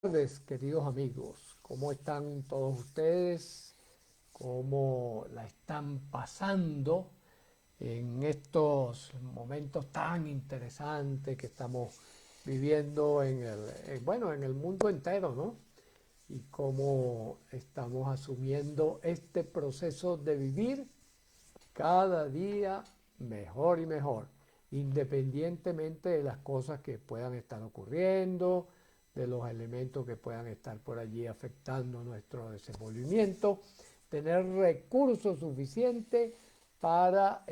Tardes, queridos amigos. ¿Cómo están todos ustedes? ¿Cómo la están pasando en estos momentos tan interesantes que estamos viviendo en el mundo entero, ¿no? Y cómo estamos asumiendo este proceso de vivir cada día mejor y mejor, independientemente de las cosas que puedan estar ocurriendo, de los elementos que puedan estar por allí afectando nuestro desenvolvimiento, tener recursos suficientes para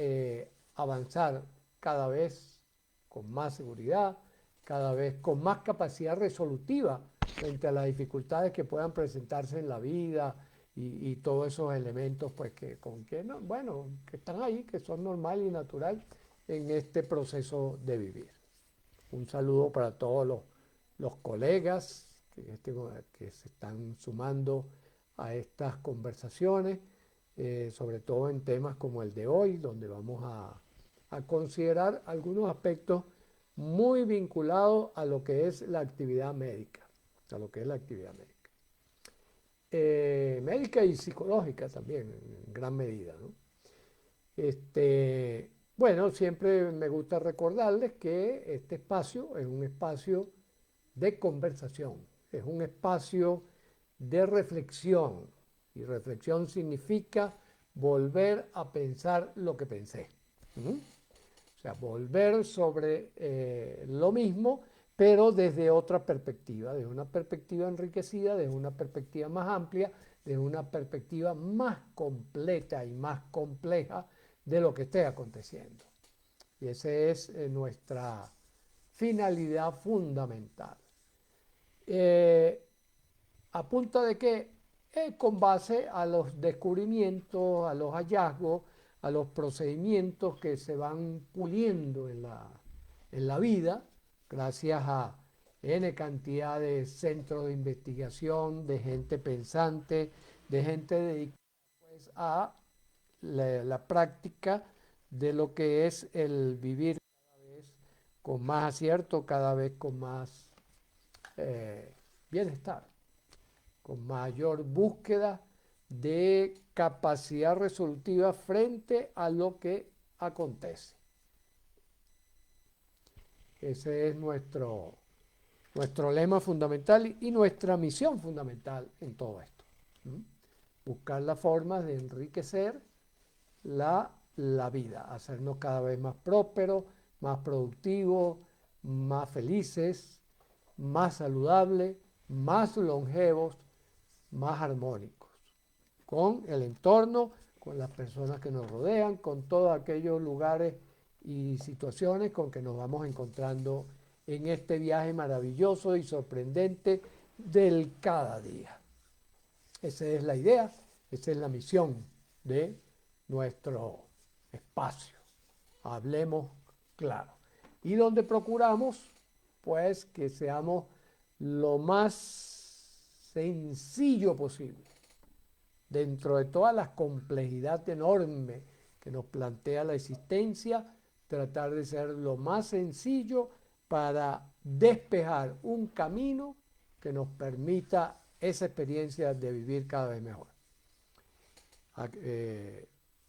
avanzar cada vez con más seguridad, cada vez con más capacidad resolutiva frente a las dificultades que puedan presentarse en la vida y todos esos elementos pues bueno, que están ahí, que son normal y natural en este proceso de vivir. Un saludo para todos los colegas que se están sumando a estas conversaciones, sobre todo en temas como el de hoy, donde vamos a considerar algunos aspectos muy vinculados a lo que es la actividad médica, a lo que es la actividad médica. Médica y psicológica también, en gran medida, ¿no? Bueno, siempre me gusta recordarles que este espacio es un espacio de conversación, es un espacio de reflexión. Y reflexión significa volver a pensar lo que pensé. ¿Mm? O sea, volver sobre lo mismo, pero desde otra perspectiva, desde una perspectiva enriquecida, desde una perspectiva más amplia, desde una perspectiva más completa y más compleja de lo que esté aconteciendo. Y esa es nuestra finalidad fundamental. Eh, ¿A punta de qué? Con base a los descubrimientos, a los hallazgos, a los procedimientos que se van puliendo en la vida, gracias a N cantidad de centros de investigación, de gente pensante, de gente dedicada pues, a la práctica de lo que es el vivir cada vez con más acierto, cada vez con más eh, bienestar, con mayor búsqueda de capacidad resolutiva frente a lo que acontece. Ese es nuestro lema fundamental y nuestra misión fundamental en todo esto. ¿Mm? Buscar la forma de enriquecer la vida, hacernos cada vez más prósperos, más productivos, más felices, más saludables, más longevos, más armónicos, con el entorno, con las personas que nos rodean, con todos aquellos lugares y situaciones con que nos vamos encontrando en este viaje maravilloso y sorprendente del cada día. Esa es la idea, esa es la misión de nuestro espacio. Hablemos claro. Y donde procuramos, pues, que seamos lo más sencillo posible dentro de toda la complejidad enorme que nos plantea la existencia, tratar de ser lo más sencillo para despejar un camino que nos permita esa experiencia de vivir cada vez mejor.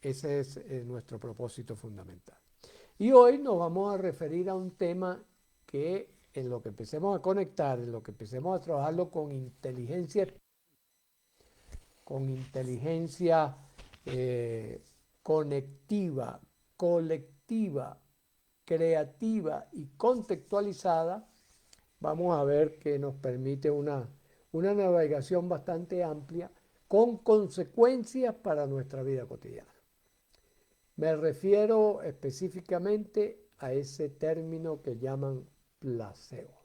Ese es nuestro propósito fundamental. Y hoy nos vamos a referir a un tema que en lo que empecemos a conectar, en lo que empecemos a trabajarlo con inteligencia conectiva, colectiva, creativa y contextualizada, vamos a ver que nos permite una navegación bastante amplia con consecuencias para nuestra vida cotidiana. Me refiero específicamente a ese término que llaman placebo.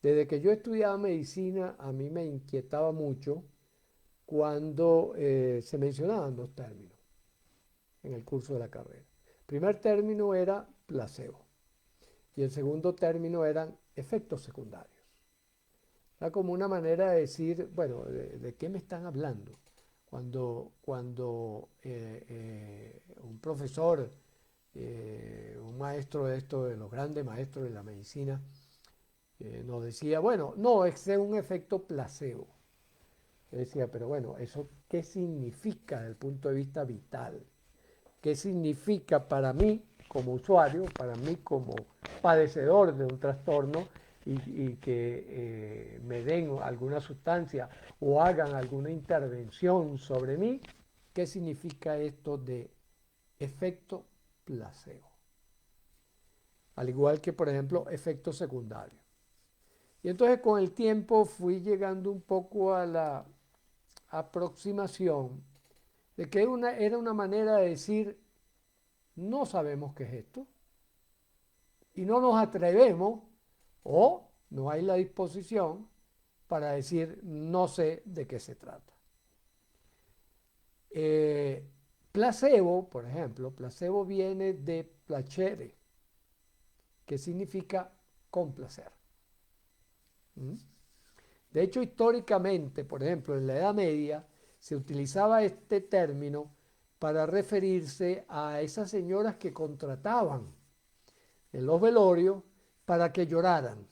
Desde que yo estudiaba medicina, a mí me inquietaba mucho cuando se mencionaban dos términos en el curso de la carrera. El primer término era placebo y el segundo término eran efectos secundarios. Era como una manera de decir, bueno, ¿de qué me están hablando? Cuando un profesor, un maestro de esto, de los grandes maestros de la medicina, nos decía, bueno, no, ese es un efecto placebo. Yo decía, pero bueno, ¿eso qué significa desde el punto de vista vital? ¿Qué significa para mí como usuario, para mí como padecedor de un trastorno y que me den alguna sustancia o hagan alguna intervención sobre mí? ¿Qué significa esto de efecto placebo? Al igual que, por ejemplo, efecto secundario. Y entonces con el tiempo fui llegando un poco a la aproximación de que era una manera de decir, no sabemos qué es esto y no nos atrevemos o no hay la disposición para decir, no sé de qué se trata. Eh, Placebo, por ejemplo, placebo viene de placere, que significa complacer. ¿Mm? De hecho, históricamente, por ejemplo, en la Edad Media, se utilizaba este término para referirse a esas señoras que contrataban en los velorios para que lloraran.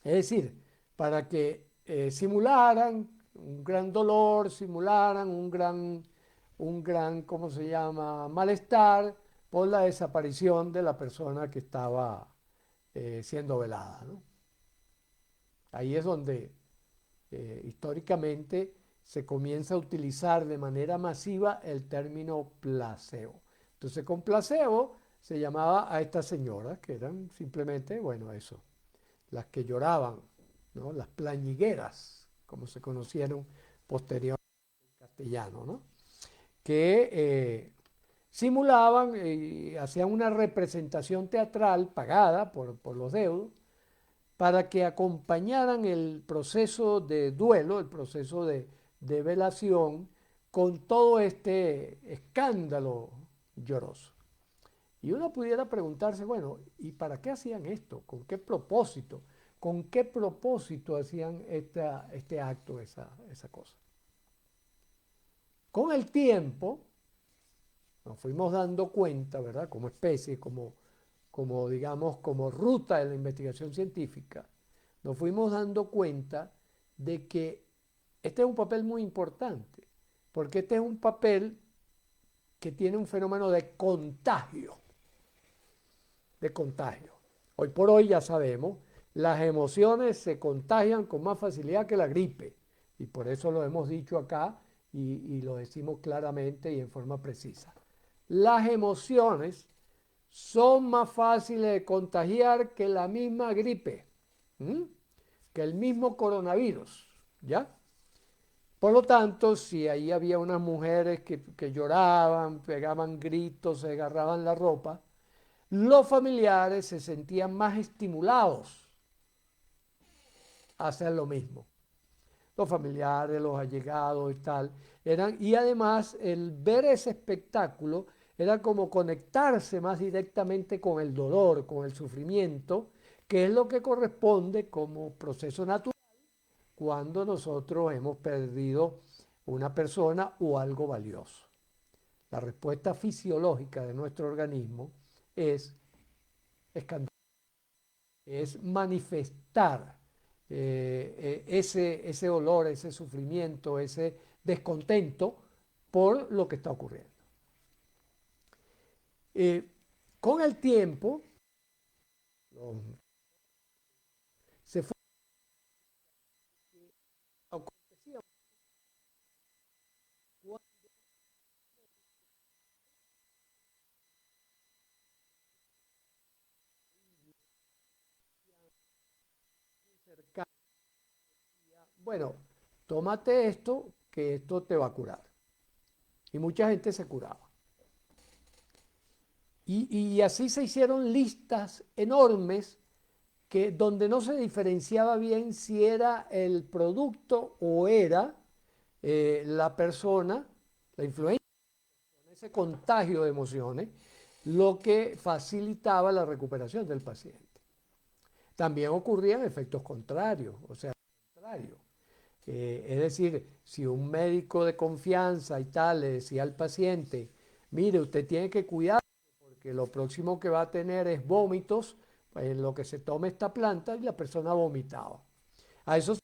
Es decir, para que simularan un gran dolor, simularan un gran, ¿cómo se llama?, malestar por la desaparición de la persona que estaba siendo velada, ¿no? Ahí es donde históricamente se comienza a utilizar de manera masiva el término placebo. Entonces con placebo se llamaba a estas señoras que eran simplemente, bueno, eso, las que lloraban, ¿no? Las plañigueras, como se conocieron posteriormente en castellano, ¿no? Que simulaban y hacían una representación teatral pagada por los deudos para que acompañaran el proceso de duelo, el proceso de velación, con todo este escándalo lloroso. Y uno pudiera preguntarse, bueno, ¿y para qué hacían esto? ¿Con qué propósito? ¿Con qué propósito hacían este acto, esa cosa? Con el tiempo nos fuimos dando cuenta, ¿verdad? Como especie, como digamos, como ruta de la investigación científica, nos fuimos dando cuenta de que este es un papel muy importante, porque este es un papel que tiene un fenómeno de contagio, de contagio. Hoy por hoy ya sabemos, las emociones se contagian con más facilidad que la gripe, y por eso lo hemos dicho acá y lo decimos claramente y en forma precisa. Las emociones son más fáciles de contagiar que la misma gripe, ¿m? Que el mismo coronavirus, ¿ya? Por lo tanto, si ahí había unas mujeres que lloraban, pegaban gritos, se agarraban la ropa, los familiares se sentían más estimulados a hacer lo mismo. Los familiares, los allegados y tal, y además el ver ese espectáculo era como conectarse más directamente con el dolor, con el sufrimiento, que es lo que corresponde como proceso natural cuando nosotros hemos perdido una persona o algo valioso. La respuesta fisiológica de nuestro organismo es escandalosa, es manifestar ese dolor, ese sufrimiento, ese descontento por lo que está ocurriendo. Eh, con el tiempo, se fue acontecía cuando cercano, bueno, tómate esto, que esto te va a curar. Y mucha gente se curaba. Y así se hicieron listas enormes donde no se diferenciaba bien si era el producto o era la persona, la influencia, ese contagio de emociones, lo que facilitaba la recuperación del paciente. También ocurrían efectos contrarios, o sea, contrario. Es decir, si un médico de confianza y tal le decía al paciente, mire, usted tiene que cuidar porque lo próximo que va a tener es vómitos, en lo que se toma esta planta y la persona vomitaba. A eso,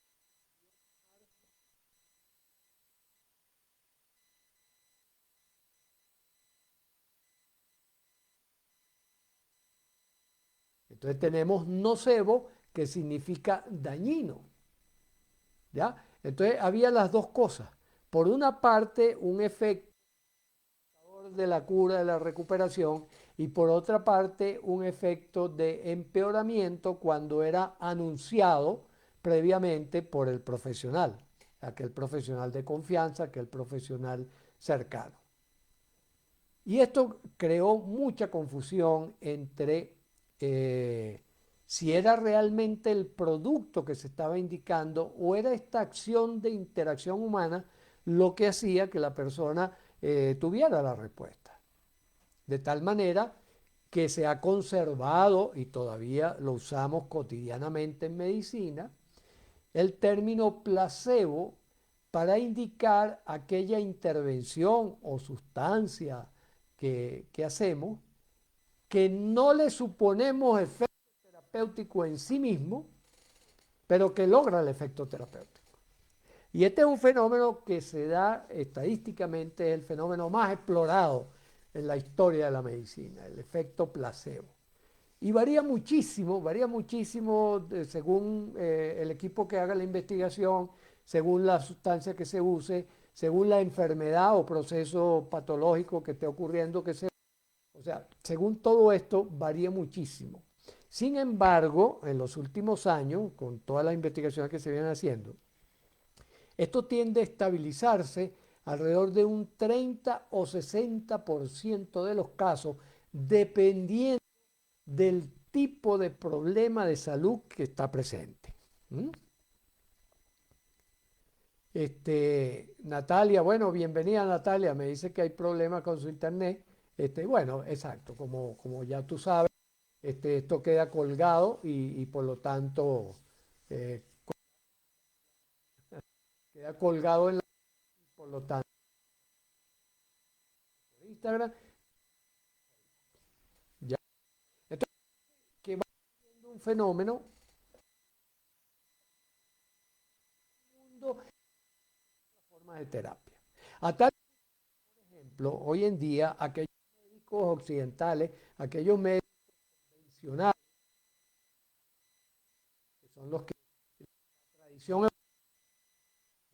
entonces tenemos nocebo, que significa dañino, ¿ya? Entonces había las dos cosas. Por una parte, un efecto de la cura, de la recuperación, y por otra parte, un efecto de empeoramiento cuando era anunciado previamente por el profesional, aquel profesional de confianza, aquel profesional cercano. Y esto creó mucha confusión entre si era realmente el producto que se estaba indicando o era esta acción de interacción humana lo que hacía que la persona tuviera la respuesta. De tal manera que se ha conservado, y todavía lo usamos cotidianamente en medicina, el término placebo para indicar aquella intervención o sustancia que hacemos que no le suponemos efecto terapéutico en sí mismo, pero que logra el efecto terapéutico. Y este es un fenómeno que se da estadísticamente, es el fenómeno más explorado en la historia de la medicina, el efecto placebo. Y varía muchísimo según el equipo que haga la investigación, según la sustancia que se use, según la enfermedad o proceso patológico que esté ocurriendo, o sea, según todo esto varía muchísimo. Sin embargo, en los últimos años, con todas las investigaciones que se vienen haciendo, esto tiende a estabilizarse alrededor de un 30 o 60% de los casos, dependiendo del tipo de problema de salud que está presente. ¿Mm? Natalia, bueno, bienvenida Natalia, me dice que hay problemas con su internet. Bueno, exacto, como ya tú sabes, esto queda colgado y por lo tanto eh, queda colgado en la, por lo tanto, Instagram, ya. Entonces, que va siendo un fenómeno mundo forma de terapia. A tal ejemplo, hoy en día, aquellos médicos occidentales, aquellos médicos convencionales, que son los que la tradición,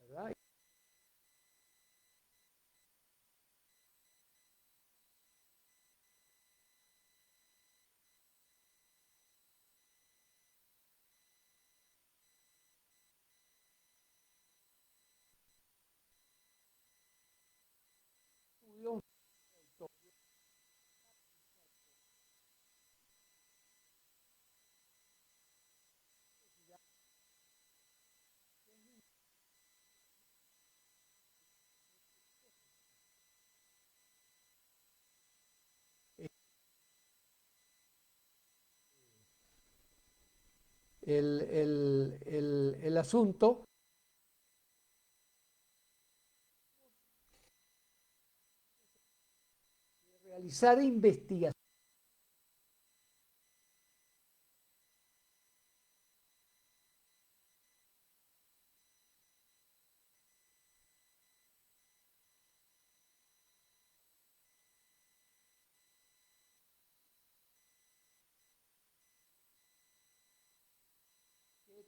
¿verdad? El asunto, realizar investigación.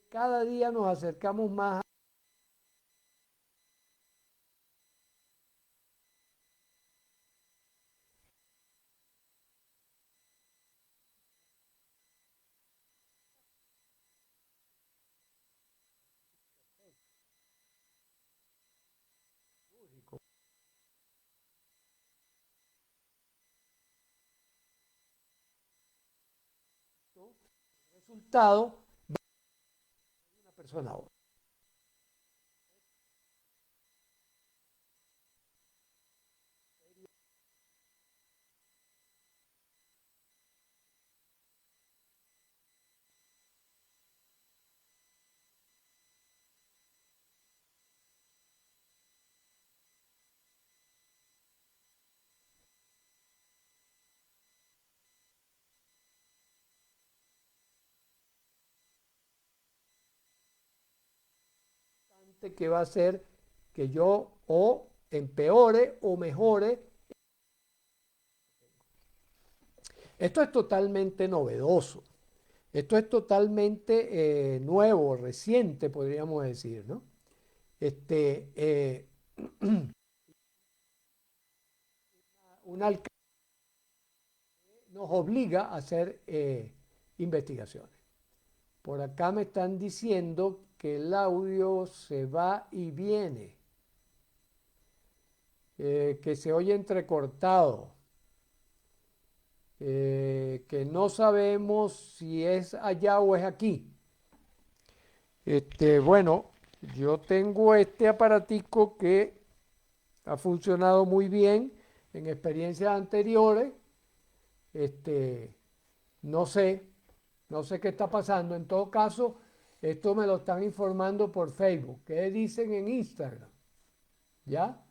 Cada día nos acercamos más. Resultado de una persona a otra. que va a hacer que yo o empeore o mejore. Esto es totalmente novedoso. Esto es totalmente nuevo, reciente, podríamos decir, ¿no? Este, un alcance nos obliga a hacer investigaciones. Por acá me están diciendo que el audio se va y viene, que se oye entrecortado, que no sabemos si es allá o es aquí. Bueno, yo tengo este aparatico que ha funcionado muy bien en experiencias anteriores. Este, no sé, no sé qué está pasando. En todo caso, esto me lo están informando por Facebook. ¿Qué dicen en Instagram? ¿Ya?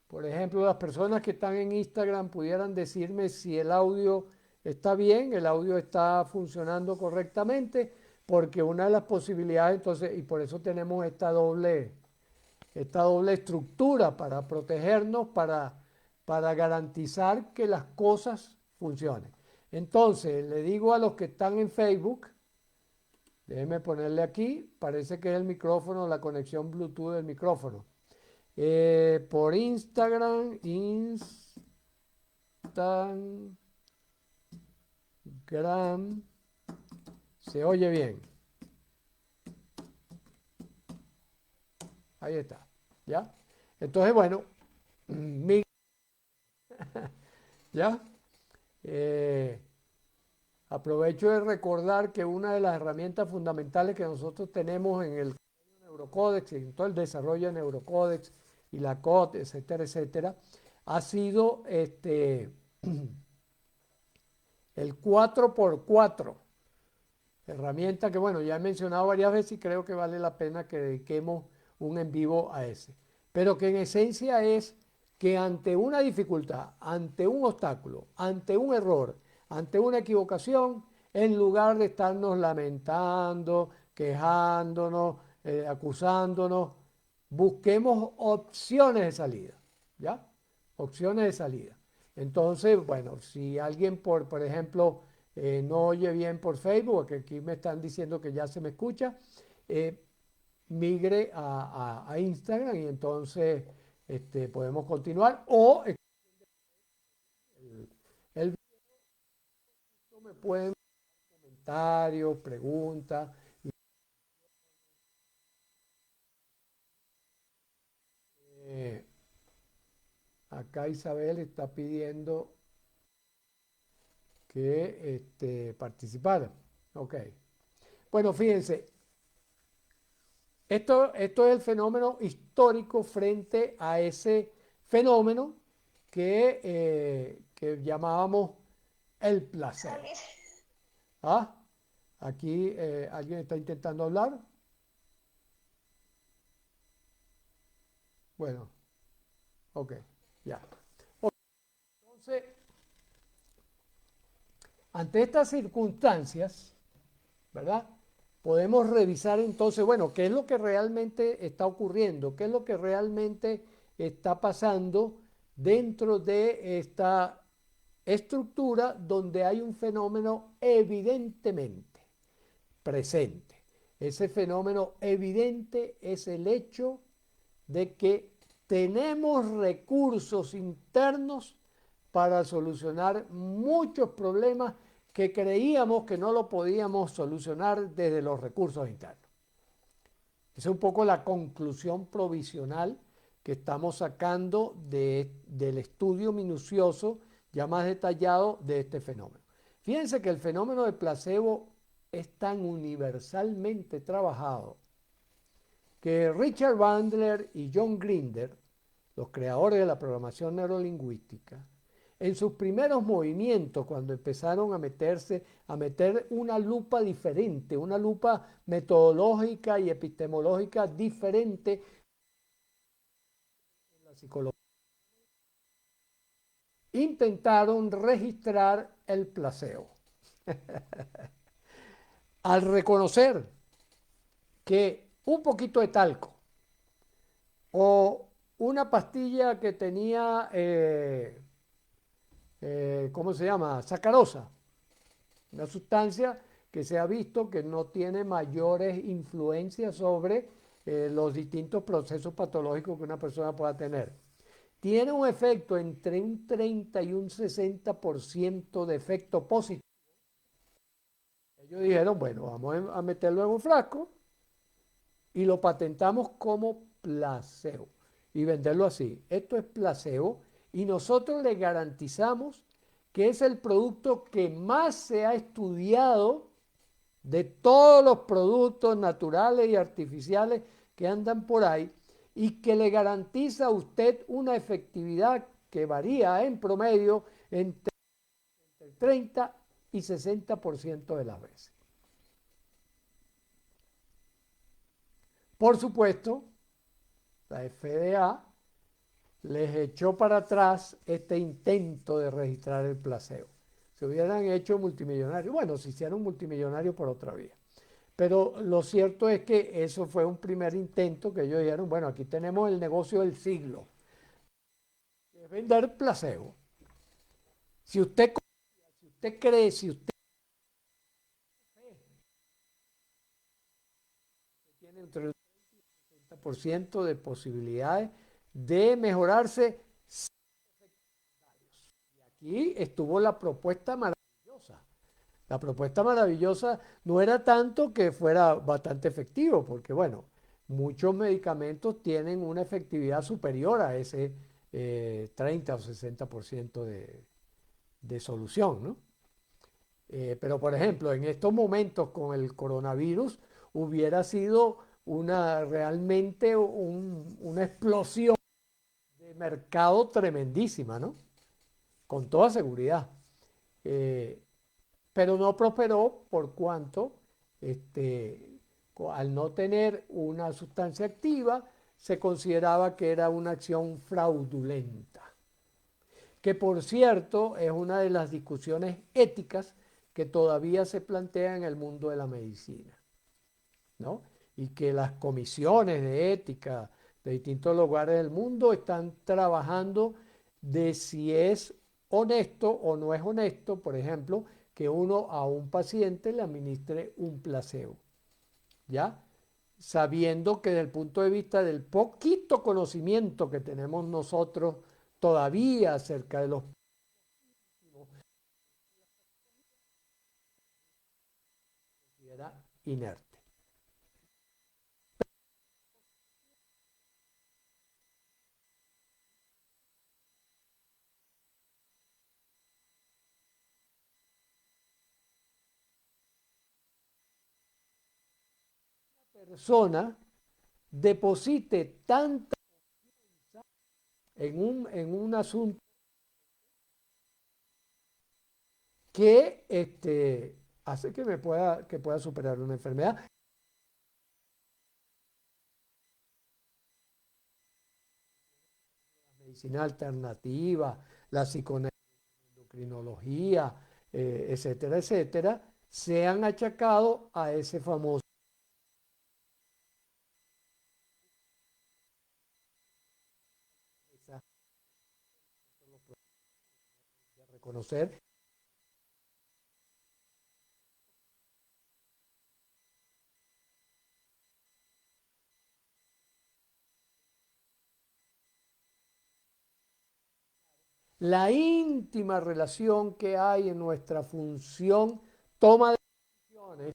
Por ejemplo, las personas que están en Instagram pudieran decirme si el audio está bien, el audio está funcionando correctamente, porque una de las posibilidades, entonces, y por eso tenemos esta doble estructura para protegernos, para garantizar que las cosas funcionen. Entonces, le digo a los que están en Facebook, déjenme ponerle aquí, parece que es el micrófono, la conexión Bluetooth del micrófono. Por Instagram, se oye bien. Ahí está, ¿ya? Entonces, bueno, ¿ya? Eh, Aprovecho de recordar que una de las herramientas fundamentales que nosotros tenemos en el neurocódex, en todo el desarrollo de neurocódex y la COD, etcétera, etcétera, ha sido el 4x4, herramienta que, bueno, ya he mencionado varias veces y creo que vale la pena que dediquemos un en vivo a ese. Pero que en esencia es que ante una dificultad, ante un obstáculo, ante un error, ante una equivocación, en lugar de estarnos lamentando, quejándonos, acusándonos, busquemos opciones de salida, ¿ya? Opciones de salida. Entonces, bueno, si alguien, por ejemplo, no oye bien por Facebook, porque aquí me están diciendo que ya se me escucha, eh, migre a Instagram y entonces podemos continuar. O el video me pueden comentarios, preguntas. Eh, Acá Isabel está pidiendo que participara. Ok. Bueno, fíjense, esto es el fenómeno histórico frente a ese fenómeno que llamábamos el placer. ¿Ah? Aquí alguien está intentando hablar. Bueno, ok, ya. Entonces, ante estas circunstancias, ¿verdad? Podemos revisar entonces, bueno, qué es lo que realmente está ocurriendo, qué es lo que realmente está pasando dentro de esta estructura donde hay un fenómeno evidentemente presente. Ese fenómeno evidente es el hecho de que tenemos recursos internos para solucionar muchos problemas que creíamos que no lo podíamos solucionar desde los recursos internos. Esa es un poco la conclusión provisional que estamos sacando del estudio minucioso, ya más detallado, de este fenómeno. Fíjense que el fenómeno de placebo es tan universalmente trabajado que Richard Bandler y John Grinder, los creadores de la programación neurolingüística, en sus primeros movimientos, cuando empezaron a meter una lupa diferente, una lupa metodológica y epistemológica diferente en la psicología, intentaron registrar el placebo. Al reconocer que un poquito de talco O una pastilla que tenía, ¿cómo se llama? Sacarosa, una sustancia que se ha visto que no tiene mayores influencias sobre los distintos procesos patológicos que una persona pueda tener. Tiene un efecto entre un 30 y un 60% de efecto positivo. Ellos dijeron, bueno, vamos a meterlo en un frasco y lo patentamos como placebo y venderlo así. Esto es placebo y nosotros le garantizamos que es el producto que más se ha estudiado de todos los productos naturales y artificiales que andan por ahí y que le garantiza a usted una efectividad que varía en promedio entre el 30 y 60% de las veces. Por supuesto, la FDA les echó para atrás este intento de registrar el placebo. Se hubieran hecho multimillonarios. Bueno, se hicieron multimillonarios por otra vía. Pero lo cierto es que eso fue un primer intento que ellos dijeron, bueno, aquí tenemos el negocio del siglo, que es vender placebo. Si usted, si usted cree, si usted tiene entre el 30% de posibilidades de mejorarse, aquí estuvo la propuesta maravillosa. La propuesta maravillosa no era tanto que fuera bastante efectivo, porque bueno, muchos medicamentos tienen una efectividad superior a ese 30 o 60% de solución, ¿no? Pero por ejemplo, en estos momentos con el coronavirus hubiera sido realmente una explosión de mercado tremendísima, ¿no? Con toda seguridad. Eh, pero no prosperó por cuanto al no tener una sustancia activa se consideraba que era una acción fraudulenta, que por cierto es una de las discusiones éticas que todavía se plantea en el mundo de la medicina, ¿no? Y que las comisiones de ética de distintos lugares del mundo están trabajando de si es honesto o no es honesto, por ejemplo, que uno a un paciente le administre un placebo, ¿ya? Sabiendo que desde el punto de vista del poquito conocimiento que tenemos nosotros todavía acerca de los era inerte. Persona deposite tanta en un asunto que hace que pueda superar una enfermedad. La medicina alternativa, la psicoendocrinología, etcétera, etcétera, se han achacado a ese famoso reconocer. La íntima relación que hay en nuestra función toma de decisiones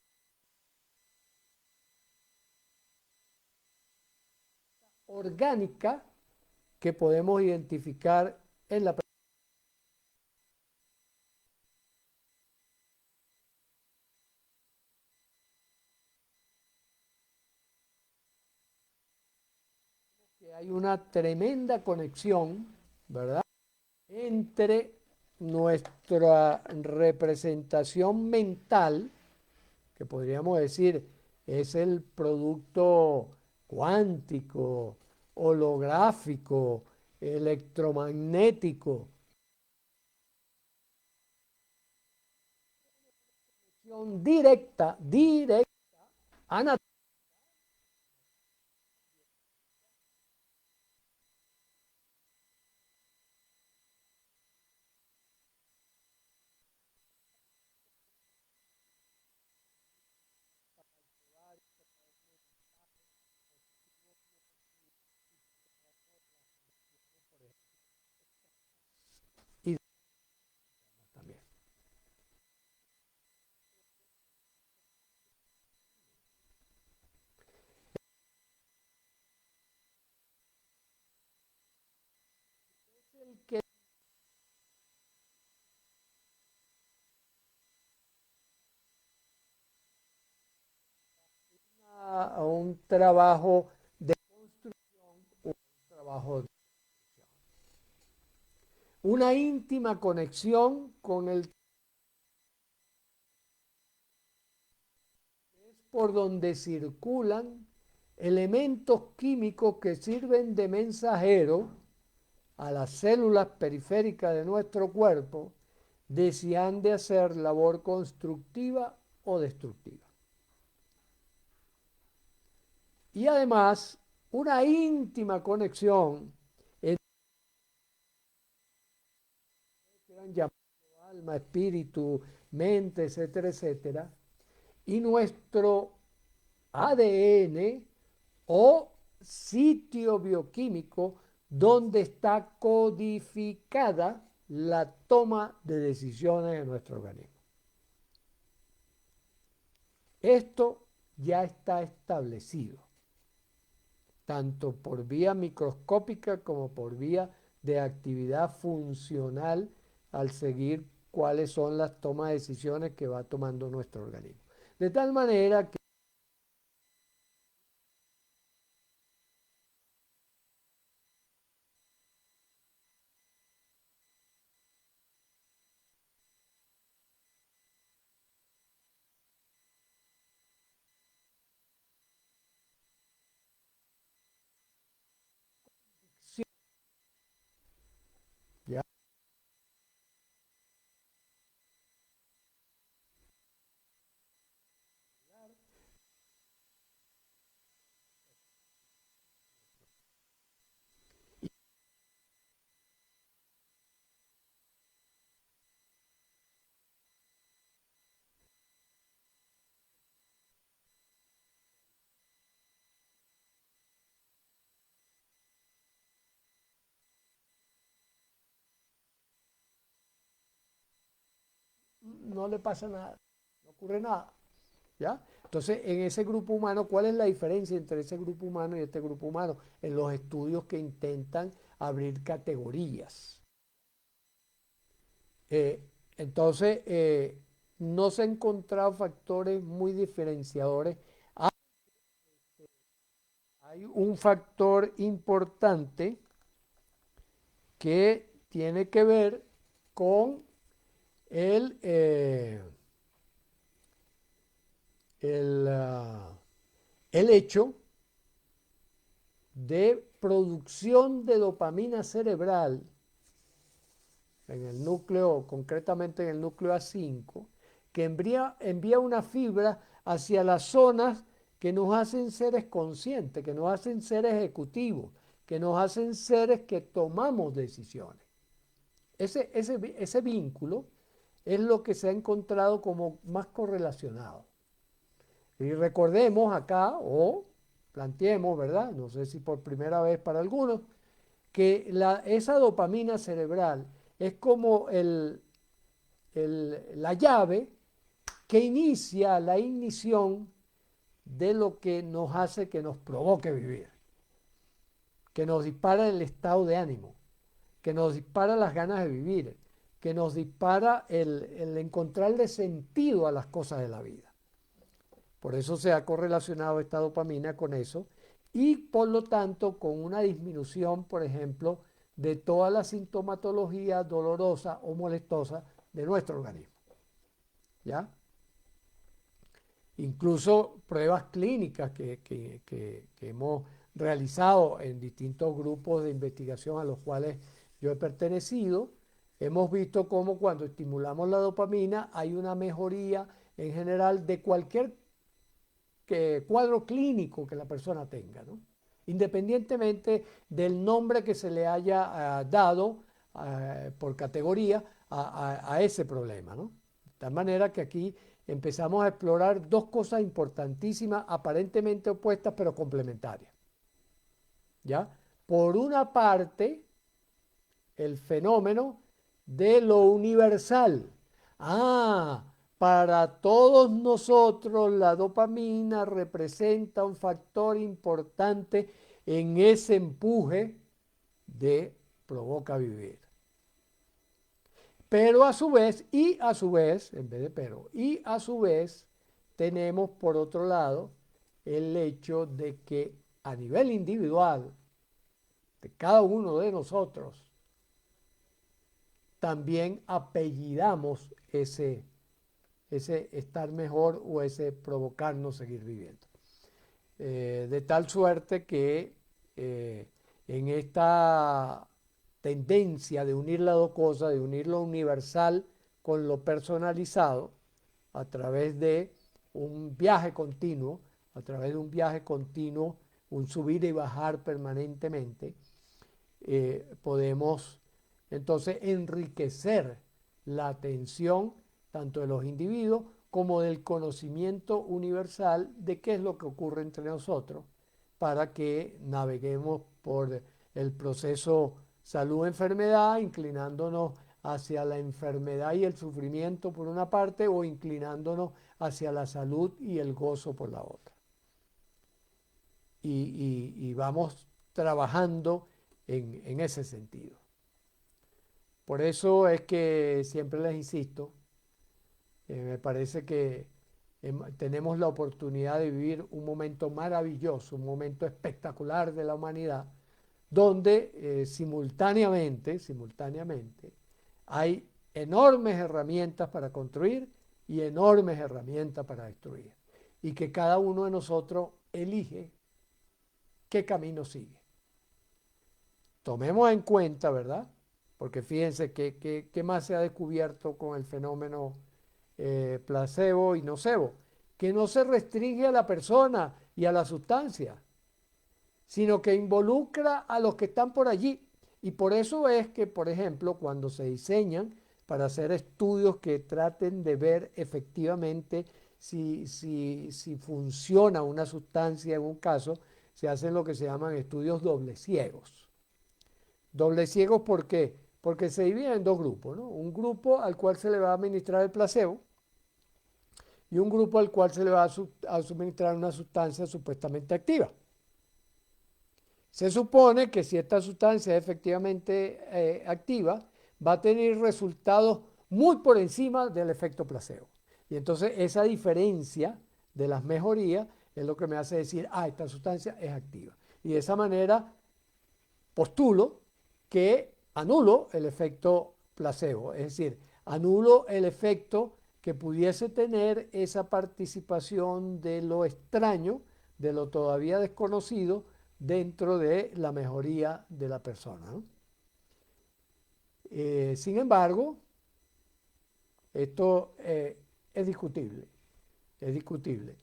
orgánica que podemos identificar en la que hay una tremenda conexión, ¿verdad? Entre nuestra representación mental, que podríamos decir es el producto cuántico, holográfico, electromagnético, directa, directa, anatómica, a un trabajo de construcción, un trabajo de una íntima conexión con el por donde circulan elementos químicos que sirven de mensajero a las células periféricas de nuestro cuerpo de si han de hacer labor constructiva o destructiva. Y además, una íntima conexión entre alma, espíritu, mente, etcétera, etcétera, y nuestro ADN o sitio bioquímico donde está codificada la toma de decisiones en nuestro organismo. Esto ya está establecido, tanto por vía microscópica como por vía de actividad funcional al seguir cuáles son las tomas de decisiones que va tomando nuestro organismo. De tal manera que ya no le pasa nada, no ocurre nada. ¿Ya? Entonces, en ese grupo humano, ¿cuál es la diferencia entre ese grupo humano y este grupo humano? En los estudios que intentan abrir categorías. Entonces, no se han encontrado factores muy diferenciadores. Hay un factor importante que tiene que ver con el, el, ah, el hecho de producción de dopamina cerebral en el núcleo, concretamente en el núcleo A5, que envía una fibra hacia las zonas que nos hacen seres conscientes, que nos hacen seres ejecutivos, que nos hacen seres que tomamos decisiones. Ese vínculo es lo que se ha encontrado como más correlacionado. Y recordemos acá, o planteemos, ¿verdad? No sé si por primera vez para algunos, que esa dopamina cerebral es como la llave que inicia la ignición de lo que nos hace que nos provoque vivir, que nos dispara el estado de ánimo, que nos dispara las ganas de vivir, que nos dispara el encontrarle sentido a las cosas de la vida. Por eso se ha correlacionado esta dopamina con eso y por lo tanto con una disminución, por ejemplo, de toda la sintomatología dolorosa o molestosa de nuestro organismo. ¿Ya? Incluso pruebas clínicas que hemos realizado en distintos grupos de investigación a los cuales yo he pertenecido, hemos visto cómo cuando estimulamos la dopamina hay una mejoría en general de cualquier cuadro clínico que la persona tenga, ¿no? Independientemente del nombre que se le haya dado por categoría a ese problema, ¿no? De tal manera que aquí empezamos a explorar dos cosas importantísimas, aparentemente opuestas, pero complementarias. ¿Ya? Por una parte, el fenómeno de lo universal. Ah, para todos nosotros la dopamina representa un factor importante en ese empuje de provoca vivir. Pero a su vez, en vez de pero, y a su vez tenemos por otro lado el hecho de que a nivel individual, de cada uno de nosotros, también apellidamos ese estar mejor o ese provocarnos seguir viviendo. De tal suerte que en esta tendencia de unir las dos cosas, de unir lo universal con lo personalizado, a través de un viaje continuo, un subir y bajar permanentemente, podemos entonces enriquecer la atención tanto de los individuos como del conocimiento universal de qué es lo que ocurre entre nosotros para que naveguemos por el proceso salud-enfermedad, inclinándonos hacia la enfermedad y el sufrimiento por una parte o inclinándonos hacia la salud y el gozo por la otra. Y vamos trabajando en ese sentido. Por eso es que siempre les insisto, me parece que tenemos la oportunidad de vivir un momento maravilloso, un momento espectacular de la humanidad, donde simultáneamente hay enormes herramientas para construir y enormes herramientas para destruir. Y que cada uno de nosotros elige qué camino sigue. Tomemos en cuenta, ¿verdad? Porque fíjense qué más se ha descubierto con el fenómeno placebo y nocebo, que no se restringe a la persona y a la sustancia, sino que involucra a los que están por allí. Y por eso es que, por ejemplo, cuando se diseñan para hacer estudios que traten de ver efectivamente si funciona una sustancia en un caso, se hacen lo que se llaman estudios doble ciegos. Doble ciegos, ¿por qué? Porque se dividen en dos grupos, ¿no? Un grupo al cual se le va a administrar el placebo y un grupo al cual se le va a suministrar una sustancia supuestamente activa. Se supone que si esta sustancia es efectivamente activa, va a tener resultados muy por encima del efecto placebo. Y entonces esa diferencia de las mejorías es lo que me hace decir, esta sustancia es activa. Y de esa manera postulo que anulo el efecto placebo, es decir, anulo el efecto que pudiese tener esa participación de lo extraño, de lo todavía desconocido, dentro de la mejoría de la persona, ¿no? Sin embargo, esto es discutible, es discutible.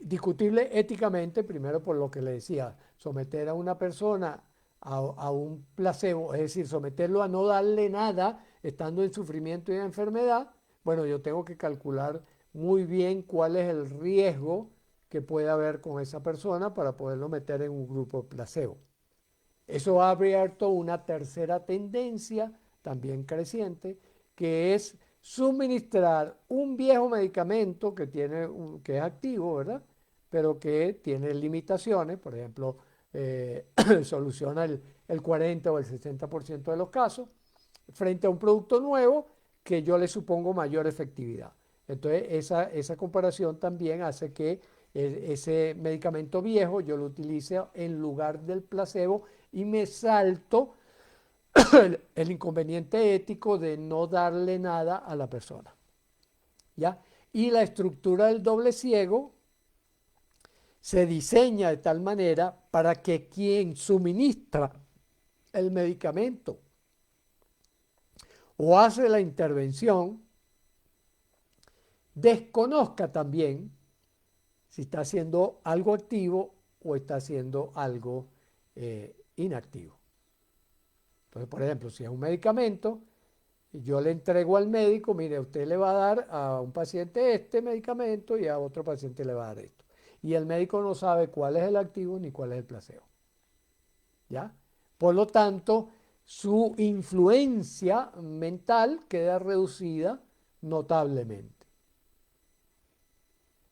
Discutible éticamente, primero por lo que le decía, someter a una persona a un placebo, es decir, someterlo a no darle nada estando en sufrimiento y en enfermedad. Bueno, yo tengo que calcular muy bien cuál es el riesgo que puede haber con esa persona para poderlo meter en un grupo placebo. Eso ha abierto una tercera tendencia, también creciente, que es suministrar un viejo medicamento que es activo, ¿verdad? Pero que tiene limitaciones, por ejemplo, soluciona el 40 o el 60% de los casos, frente a un producto nuevo que yo le supongo mayor efectividad. Entonces, esa comparación también hace que ese medicamento viejo yo lo utilice en lugar del placebo y me salto el inconveniente ético de no darle nada a la persona. ¿Ya? Y la estructura del doble ciego se diseña de tal manera para que quien suministra el medicamento o hace la intervención desconozca también si está haciendo algo activo o está haciendo algo inactivo. Entonces, por ejemplo, si es un medicamento, yo le entrego al médico, mire, usted le va a dar a un paciente este medicamento y a otro paciente le va a dar esto. Y el médico no sabe cuál es el activo ni cuál es el placebo. ¿Ya? Por lo tanto, su influencia mental queda reducida notablemente.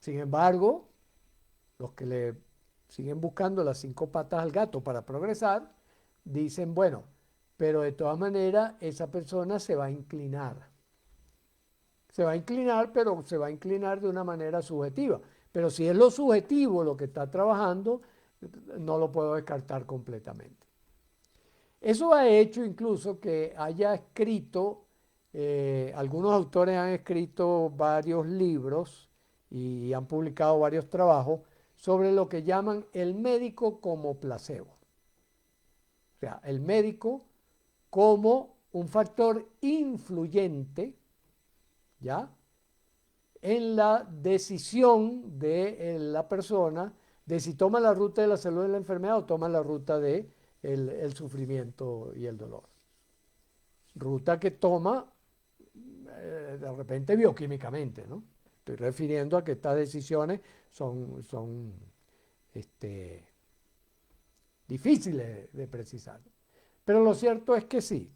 Sin embargo, los que le siguen buscando las 5 patas al gato para progresar, dicen, bueno, pero de todas maneras esa persona se va a inclinar. Se va a inclinar, pero se va a inclinar de una manera subjetiva, Pero si es lo subjetivo lo que está trabajando, no lo puedo descartar completamente. Eso ha hecho incluso que haya escrito, algunos autores han escrito varios libros y han publicado varios trabajos sobre lo que llaman el médico como placebo. O sea, el médico como un factor influyente, ¿ya?, en la decisión de la persona de si toma la ruta de la salud de la enfermedad o toma la ruta de el sufrimiento y el dolor. Ruta que toma de repente bioquímicamente, ¿no? Estoy refiriendo a que estas decisiones son difíciles de precisar. Pero lo cierto es que sí.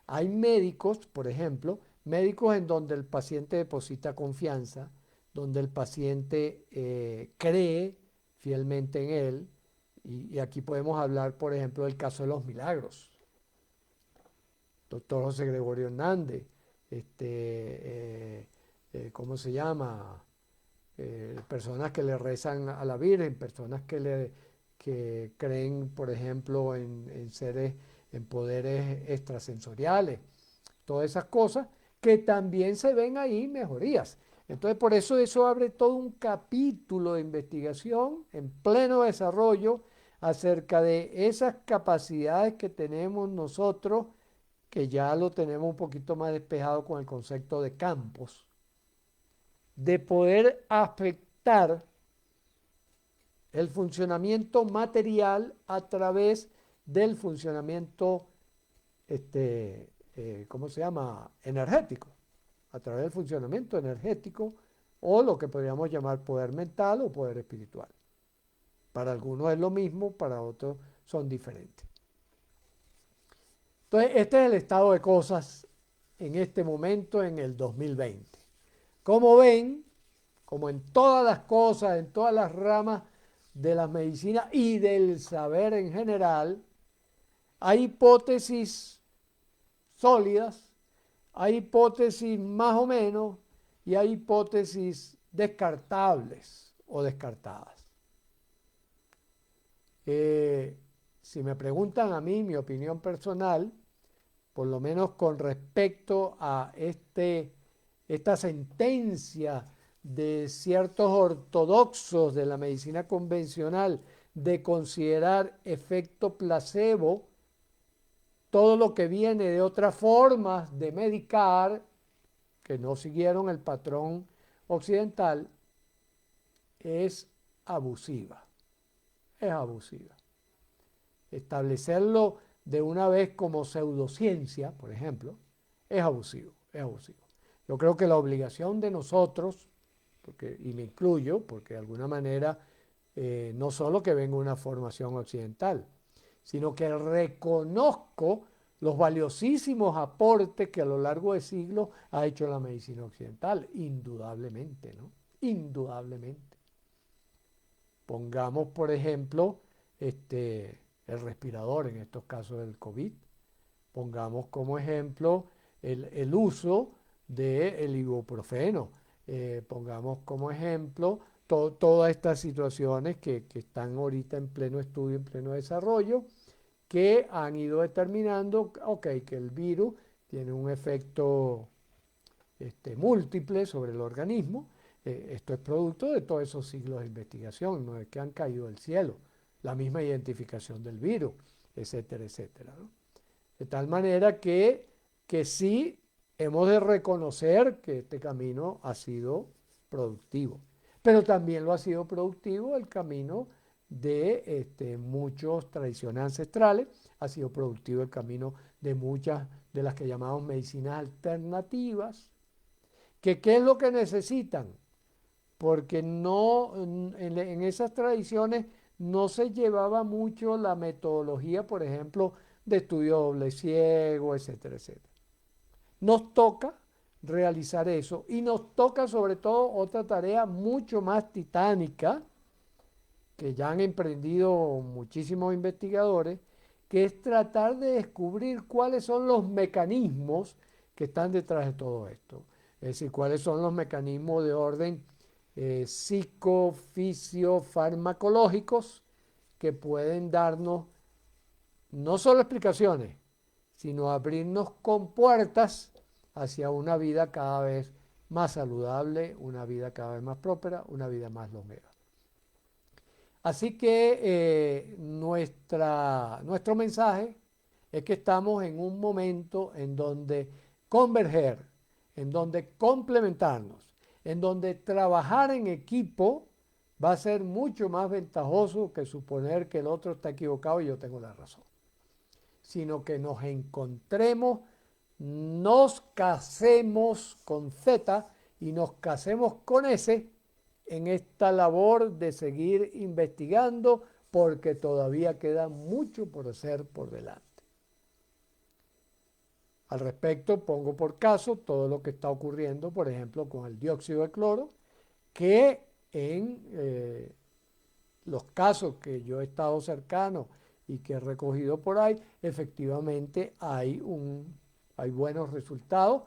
Hay médicos, por ejemplo, médicos en donde el paciente deposita confianza, donde el paciente cree fielmente en él. Y aquí podemos hablar, por ejemplo, del caso de los milagros. Doctor José Gregorio Hernández, ¿cómo se llama? Personas que le rezan a la Virgen, personas que creen, por ejemplo, en seres, en poderes extrasensoriales, todas esas cosas que también se ven ahí mejorías. Entonces, por eso abre todo un capítulo de investigación en pleno desarrollo acerca de esas capacidades que tenemos nosotros, que ya lo tenemos un poquito más despejado con el concepto de campos, de poder afectar el funcionamiento material a través del funcionamiento, ¿cómo se llama?, energético, a través del funcionamiento energético o lo que podríamos llamar poder mental o poder espiritual. Para algunos es lo mismo, para otros son diferentes. Entonces, este es el estado de cosas en este momento, en el 2020. Como ven, como en todas las cosas, en todas las ramas de la medicina y del saber en general, hay hipótesis sólidas, hay hipótesis más o menos y hay hipótesis descartables o descartadas. Si me preguntan a mí, mi opinión personal, por lo menos con respecto a esta sentencia de ciertos ortodoxos de la medicina convencional de considerar efecto placebo todo lo que viene de otras formas de medicar que no siguieron el patrón occidental, es abusiva. Es abusiva. Establecerlo de una vez como pseudociencia, por ejemplo, es abusivo, es abusivo. Yo creo que la obligación de nosotros, y me incluyo, porque de alguna manera no solo que venga una formación occidental, sino que reconozco los valiosísimos aportes que a lo largo de siglos ha hecho la medicina occidental, indudablemente, ¿no? Indudablemente. Pongamos, por ejemplo, el respirador, en estos casos del COVID. Pongamos como ejemplo el uso del ibuprofeno. Pongamos como ejemplo todas estas situaciones que están ahorita en pleno estudio, en pleno desarrollo, que han ido determinando, que el virus tiene un efecto múltiple sobre el organismo. Esto es producto de todos esos siglos de investigación, no es que han caído del cielo, la misma identificación del virus, etcétera, etcétera, ¿no? De tal manera que sí hemos de reconocer que este camino ha sido productivo, pero también lo ha sido productivo el camino de muchos tradiciones ancestrales, ha sido productivo el camino de muchas de las que llamamos medicinas alternativas, que ¿qué es lo que necesitan? Porque no, en esas tradiciones no se llevaba mucho la metodología, por ejemplo, de estudio doble ciego, etcétera, etcétera. Nos toca realizar eso y nos toca sobre todo otra tarea mucho más titánica que ya han emprendido muchísimos investigadores, que es tratar de descubrir cuáles son los mecanismos que están detrás de todo esto. Es decir, cuáles son los mecanismos de orden psicofisio-farmacológicos que pueden darnos no solo explicaciones, sino abrirnos compuertas hacia una vida cada vez más saludable, una vida cada vez más próspera, una vida más longeva. Así que nuestro mensaje es que estamos en un momento en donde converger, en donde complementarnos, en donde trabajar en equipo va a ser mucho más ventajoso que suponer que el otro está equivocado y yo tengo la razón, sino que nos encontremos, nos casemos con Z y nos casemos con S en esta labor de seguir investigando porque todavía queda mucho por hacer por delante. Al respecto, pongo por caso todo lo que está ocurriendo, por ejemplo, con el dióxido de cloro, que en los casos que yo he estado cercano y que he recogido por ahí, efectivamente hay buenos resultados.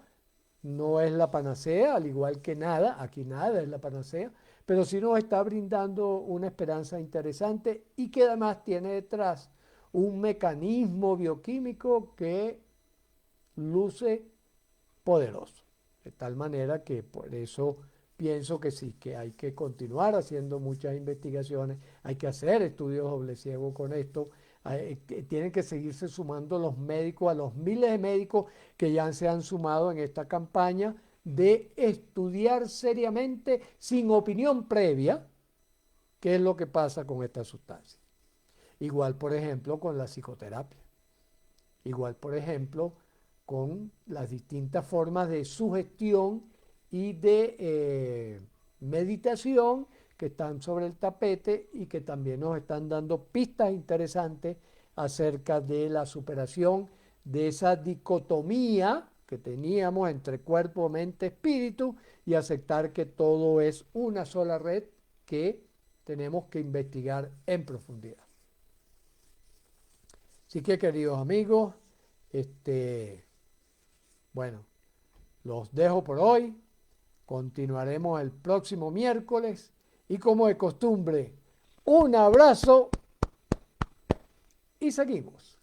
No es la panacea, al igual que nada, aquí nada es la panacea, pero sí nos está brindando una esperanza interesante y que además tiene detrás un mecanismo bioquímico que luce poderoso. De tal manera que por eso pienso que sí, que hay que continuar haciendo muchas investigaciones, hay que hacer estudios doble ciego con esto, tienen que seguirse sumando los médicos, a los miles de médicos que ya se han sumado en esta campaña de estudiar seriamente, sin opinión previa, qué es lo que pasa con esta sustancia. Igual, por ejemplo, con la psicoterapia. Igual, por ejemplo, con las distintas formas de sugestión y de meditación que están sobre el tapete y que también nos están dando pistas interesantes acerca de la superación de esa dicotomía que teníamos entre cuerpo, mente, espíritu y aceptar que todo es una sola red que tenemos que investigar en profundidad. Así que, queridos amigos, bueno, los dejo por hoy. Continuaremos el próximo miércoles. Y como de costumbre, un abrazo y seguimos.